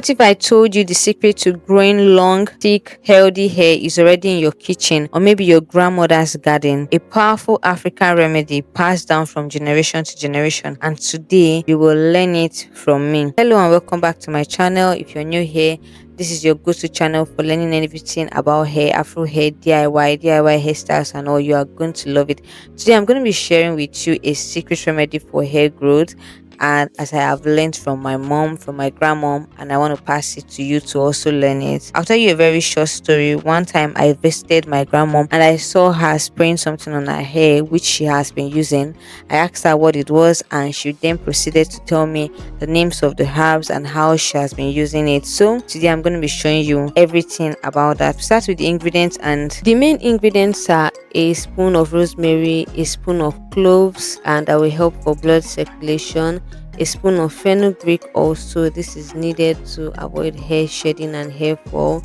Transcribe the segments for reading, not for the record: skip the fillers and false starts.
What if I told you the secret to growing long, thick, healthy hair is already in your kitchen or maybe your grandmother's garden? A powerful African remedy passed down from generation to generation, and today you will learn it from me. Hello and welcome back to my channel. If you're new here, this is your go-to channel for learning everything about hair, Afro hair, DIY hairstyles, and all. You are going to love it. Today, I'm going to be sharing with you a secret remedy for hair growth, and as I have learned from my mom, from my grandmom, and I want to pass it to you to also learn it. I'll tell you a very short story. One time I visited my grandmom and I saw her spraying something on her hair which she has been using. I asked her what it was, and she then proceeded to tell me the names of the herbs and how she has been using it. So today I'm going to be showing you everything about that. We start with the ingredients, and the main ingredients are a spoon of rosemary, a spoon of cloves, and that will help for blood circulation, a spoon of fenugreek also. This is needed to avoid hair shedding and hair fall.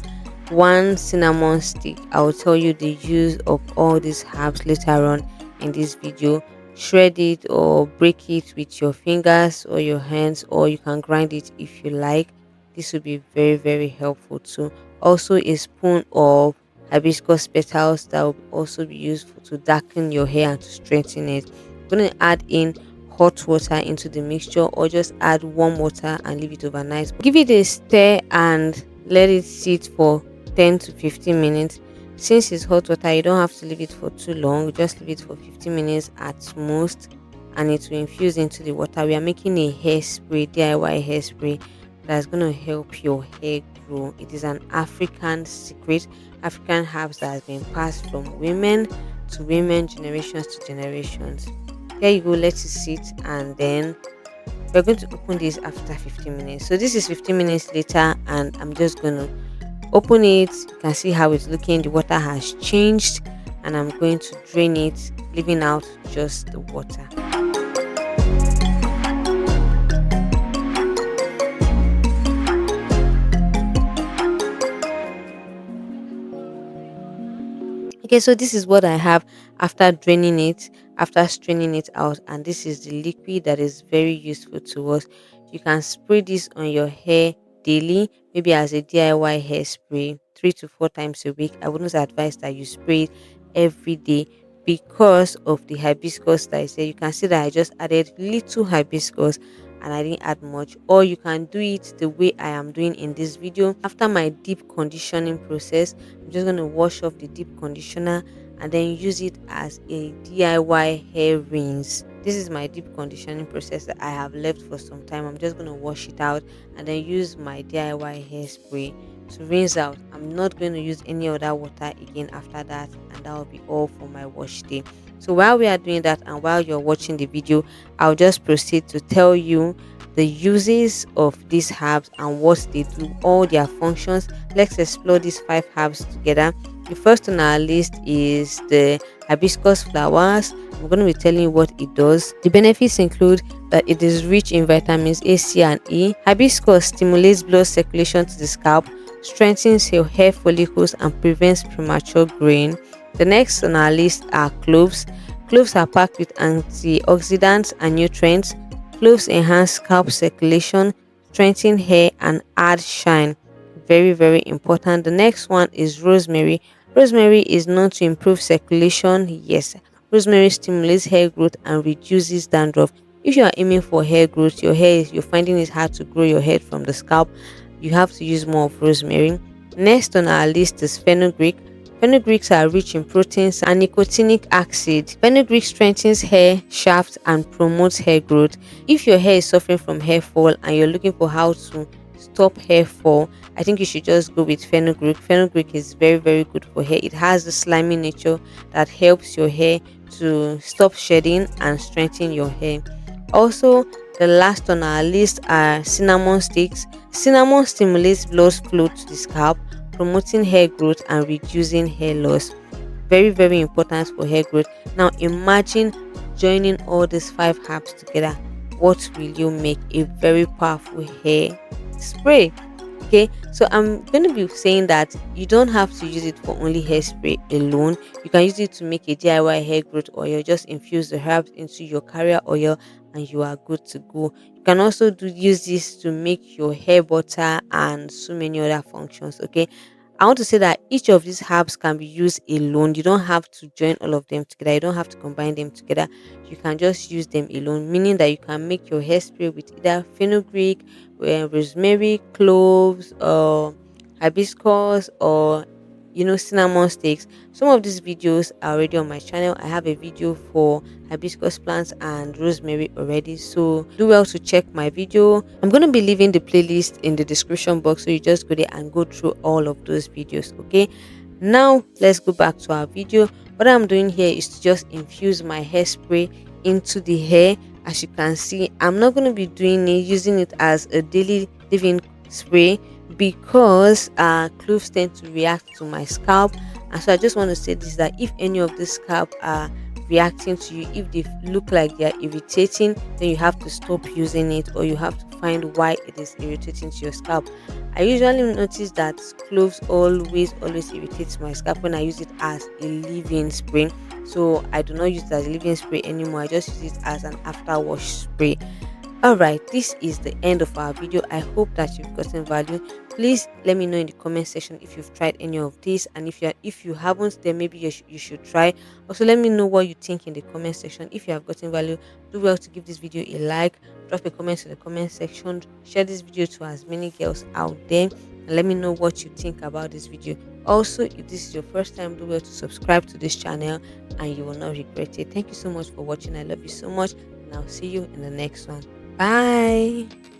One cinnamon stick. I will tell you the use of all these herbs later on in this video. Shred it or break it with your fingers or your hands, or you can grind it if you like. This will be very helpful too. Also, a spoon of hibiscus petals that will also be useful to darken your hair and to strengthen it. I'm going to add in hot water into the mixture, or just add warm water and leave it overnight. Give it a stir and let it sit for 10 to 15 minutes. Since it's hot water, you don't have to leave it for too long. Just leave it for 15 minutes at most, and it will infuse into the water. We are making a hairspray, DIY hairspray, that's going to help your hair grow. It is an African secret, African herbs that has been passed from women to women, generations to generations. Here you go, let it sit, and then we're going to open this after 15 minutes. So this is 15 minutes later, and I'm just going to open it. You can see how it's looking. The water has changed, and I'm going to drain it, leaving out just the water. Okay, so this is what I have after draining it, after straining it out, and this is the liquid that is very useful to us. You can spray this on your hair daily, maybe as a DIY hairspray 3 to 4 times a week. I wouldn't advise that you spray it every day because of the hibiscus that I said. You can see that I just added little hibiscus and I didn't add much. Or you can do it the way I am doing in this video. After my deep conditioning process, I'm just going to wash off the deep conditioner and then use it as a DIY hair rinse. This is my deep conditioning process that I have left for some time. I'm just going to wash it out and then use my DIY hairspray to rinse out. I'm not going to use any other water again after that, and that will be all for my wash day. So while we are doing that and while you're watching the video, I'll just proceed to tell you the uses of these herbs and what they do, all their functions. Let's explore these 5 herbs together. The first on our list is the hibiscus flowers. I'm going to be telling you what it does. The benefits include that it is rich in vitamins A, C, and E. Hibiscus stimulates blood circulation to the scalp, strengthens your hair follicles, and prevents premature graying. The next on our list are cloves. Cloves are packed with antioxidants and nutrients. Cloves enhance scalp circulation, strengthen hair, and add shine. Very important. The next one is rosemary. Rosemary is known to improve circulation. Yes, rosemary stimulates hair growth and reduces dandruff. If you are aiming for hair growth, you're finding it hard to grow your hair from the scalp, you have to use more of rosemary. Next on our list is fenugreek. Fenugreeks are rich in proteins and nicotinic acid. Fenugreek strengthens hair shaft and promotes hair growth. If your hair is suffering from hair fall and you're looking for how to stop hair fall, I think you should just go with fenugreek. Fenugreek is very good for hair. It has the slimy nature that helps your hair to stop shedding and strengthen your hair. Also, the last on our list are cinnamon sticks. Cinnamon stimulates blood flow to the scalp, promoting hair growth and reducing hair loss. Very important for hair growth. Now imagine joining all these 5 herbs together. What will you make? A very powerful hair spray. Okay, so I'm going to be saying that you don't have to use it for only hairspray alone. You can use it to make a DIY hair growth oil. Just infuse the herbs into your carrier oil and you are good to go. You can also use this to make your hair butter and so many other functions. Okay, I want to say that each of these herbs can be used alone. You don't have to join all of them together. You don't have to combine them together. You can just use them alone, meaning that you can make your hairspray with either fenugreek, rosemary, cloves, or hibiscus, or cinnamon sticks. Some of these videos are already on my channel. I have a video for hibiscus plants and rosemary already, so do well to check my video. I'm going to be leaving the playlist in the description box, so you just go there and go through all of those videos. Okay, now let's go back to our video. What I'm doing here is to just infuse my hairspray into the hair. As you can see, I'm not going to be using it as a daily leave-in spray, because cloves tend to react to my scalp. And so I just want to say this, that if any of the scalp are reacting to you, if they look like they're irritating, then you have to stop using it, or you have to find why it is irritating to your scalp. I usually notice that cloves always irritates my scalp when I use it as a leave-in spray. So I do not use it as a leave-in spray anymore. I just use it as an after wash spray. All right, this is the end of our video. I hope that you've gotten value. Please let me know in the comment section if you've tried any of these, and if you haven't, then maybe you should try. Also, let me know what you think in the comment section. If you have gotten value, do well to give this video a like, drop a comment in the comment section, share this video to as many girls out there, and let me know what you think about this video. Also, if this is your first time, do well to subscribe to this channel, and you will not regret it. Thank you so much for watching. I love you so much, and I'll see you in the next one. Bye.